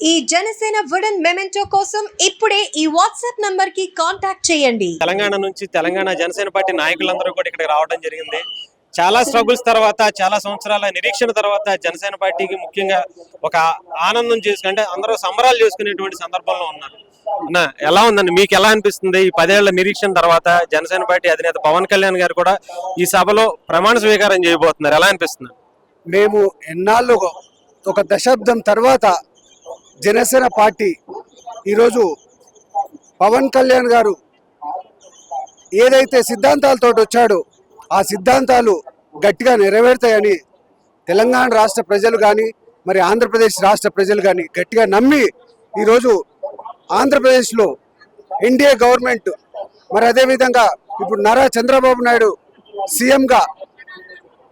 ఈ Janasena wooden memento కోసం ఇప్పుడే ఈ వాట్సాప్ నంబర్ కి కాంటాక్ట్ చేయండి. తెలంగాణ జనసేన పార్టీ నాయకులందరూ కూడా ఇక్కడికి రావడం జరిగింది. చాలా స్ట్రగుల్స్ తర్వాత, చాలా సంవత్సరాల నిరీక్షణ తర్వాత జనసేన పార్టీకి ముఖ్యంగా ఒక ఆనందం అంటే అందరూ సంబరాలు చేసుకునేటువంటి సందర్భంలో ఉన్నారు. అన్న, ఎలా ఉందండి, మీకు ఎలా అనిపిస్తుంది? ఈ 10 ఏళ్ల నిరీక్షణ తర్వాత జనసేన పార్టీ అధినేత పవన్ కళ్యాణ్ గారు కూడా ఈ సభలో ప్రమాణ స్వీకారం చేయబోతున్నారు. ఎలా అనిపిస్తుంది? మేము ఎన్నాళ్ళు ఒక దశాబ్దం తర్వాత జనసేన పార్టీ ఈరోజు పవన్ కళ్యాణ్ గారు ఏదైతే సిద్ధాంతాలతో వచ్చాడో ఆ సిద్ధాంతాలు గట్టిగా నెరవేరుతాయని తెలంగాణ రాష్ట్ర ప్రజలు కానీ మరి ఆంధ్రప్రదేశ్ రాష్ట్ర ప్రజలు కానీ గట్టిగా నమ్మి ఈరోజు ఆంధ్రప్రదేశ్లో ఎన్డీఏ గవర్నమెంట్ మరి అదేవిధంగా ఇప్పుడు నారా చంద్రబాబు నాయుడు సీఎంగా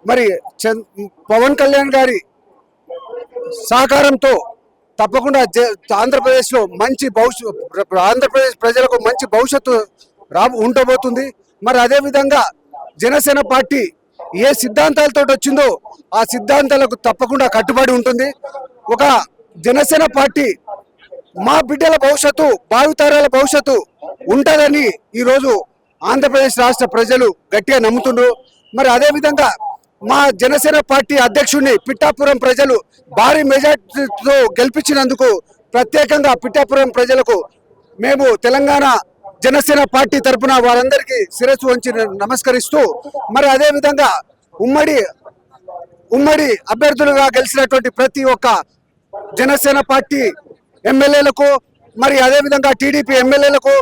మరి పవన్ కళ్యాణ్ గారి సహకారంతో తప్పకుండా ఆంధ్రప్రదేశ్లో మంచి ఆంధ్రప్రదేశ్ ప్రజలకు మంచి భవిష్యత్తు ఉండబోతుంది. మరి అదేవిధంగా జనసేన పార్టీ ఏ సిద్ధాంతాలతో వచ్చిందో ఆ సిద్ధాంతాలకు తప్పకుండా కట్టుబడి ఉంటుంది. ఒక జనసేన పార్టీ మా బిడ్డల భవిష్యత్తు, భావితరాల భవిష్యత్తు ఉంటుందని ఈరోజు ఆంధ్రప్రదేశ్ రాష్ట్ర ప్రజలు గట్టిగా నమ్ముతున్నారు. మరి అదేవిధంగా మా జనసేన పార్టీ అధ్యక్షుడిని పిఠాపురం ప్రజలు భారీ మెజార్టీతో గెలిపించినందుకు ప్రత్యేకంగా పిఠాపురం ప్రజలకు మేము తెలంగాణ జనసేన పార్టీ తరఫున వారందరికీ శిరస్సు వంచి నమస్కరిస్తూ, మరి అదేవిధంగా ఉమ్మడి అభ్యర్థులుగా గెలిచినటువంటి ప్రతి ఒక్క జనసేన పార్టీ ఎమ్మెల్యేలకు, మరి అదేవిధంగా టీడీపీ ఎమ్మెల్యేలకు,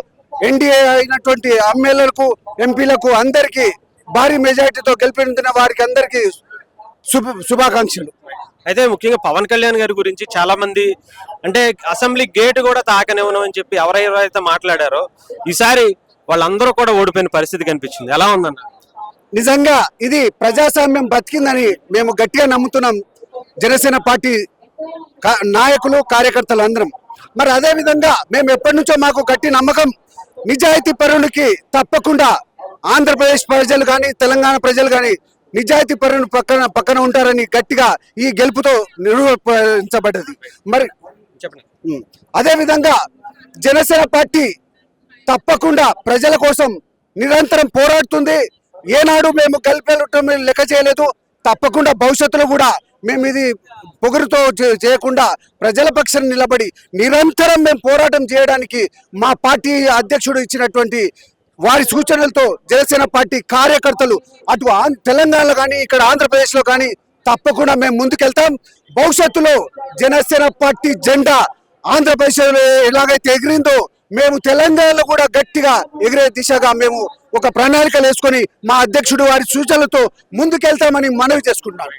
ఎన్డీఏ అయినటువంటి ఎమ్మెల్యేలకు, ఎంపీలకు అందరికీ భారీ మెజార్టీతో గెలిపిన వారికి అందరికీ శుభాకాంక్షలు. అయితే ముఖ్యంగా పవన్ కళ్యాణ్ గారి గురించి చాలా మంది అంటే అసెంబ్లీ గేట్ కూడా తాకనివ్వను అని చెప్పి ఎవరైతే మాట్లాడారో ఈసారి వాళ్ళందరూ కూడా ఓడిపోయిన పరిస్థితి కనిపించింది. ఎలా ఉందన్న? నిజంగా ఇది ప్రజాస్వామ్యం బతికిందని మేము గట్టిగా నమ్ముతున్నాం జనసేన పార్టీ నాయకులు, కార్యకర్తలు అందరం. మరి అదేవిధంగా మేము ఎప్పటి నుంచో మాకు గట్టి నమ్మకం, నిజాయితీ పరులకి తప్పకుండా ఆంధ్రప్రదేశ్ ప్రజలు కానీ తెలంగాణ ప్రజలు కానీ నిజాయితీ పరులు పక్కన ఉంటారని గట్టిగా ఈ గెలుపుతో నిరూపించబడ్డది. మరి అదేవిధంగా జనసేన పార్టీ తప్పకుండా ప్రజల కోసం నిరంతరం పోరాడుతుంది. ఏనాడు మేము గెలిపేయటం లెక్క చేయలేదు. తప్పకుండా భవిష్యత్తులో కూడా మేము ఇది పొగురుతో చేయకుండా ప్రజల పక్షాన నిలబడి నిరంతరం మేము పోరాటం చేయడానికి మా పార్టీ అధ్యక్షుడు ఇచ్చినటువంటి వారి సూచనలతో జనసేన పార్టీ కార్యకర్తలు అటు తెలంగాణలో కానీ ఇక్కడ ఆంధ్రప్రదేశ్లో కానీ తప్పకుండా మేము ముందుకెళ్తాం. భవిష్యత్తులో జనసేన పార్టీ జెండా ఆంధ్రప్రదేశ్లో ఎలాగైతే ఎగిరిందో మేము తెలంగాణలో కూడా గట్టిగా ఎగిరే దిశగా మేము ఒక ప్రణాళికలు వేసుకొని మా అధ్యక్షుడు వారి సూచనలతో ముందుకెళ్తామని మనవి చేసుకుంటున్నాం.